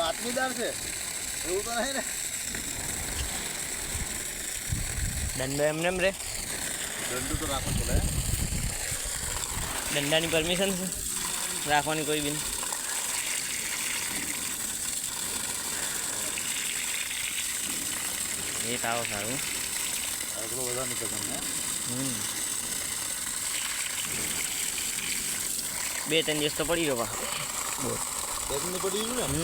આત્મીદાર છે એવું તો નહીં ને. દંડો એમને એમ રે દંડુ તો રાખવો પડે. દંડાની પરમિશન છે રાખવાની કોઈ બી એ તાવો સારું આટલો બધા નીકળે ને. બે ત્રણ દિવસ તો પડી ગયો પાછો બેગની પડી ગયું ને.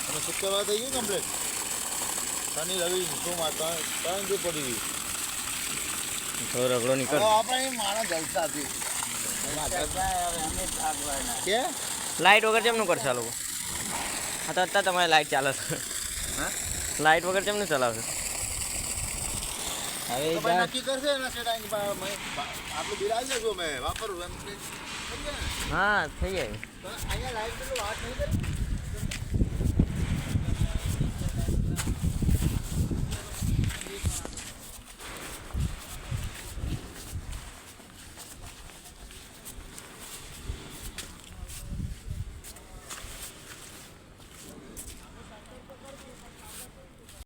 અને શુક્રવાર થઈ ગયું કમ્પ્લીટ. શનિ રવિ સોમવાર ત્રણ જે પડી ગયું. તો રગડો નીકળ આપણે માણસ જલસા હતી કે લાઇટ વગર કેમનું કરશે આ લોકો? હા તો અત્યારે તમારે લાઇટ ચાલે છે. હા લાઇટ વગર કેમનું ચલાવશે? હવે નક્કી કરશે એના સેટ આટલું બિલ આવી જજો મેં વાપરું એમ હા થઈ જાય. અહીંયા લાઈટ વાત નહીં કરી.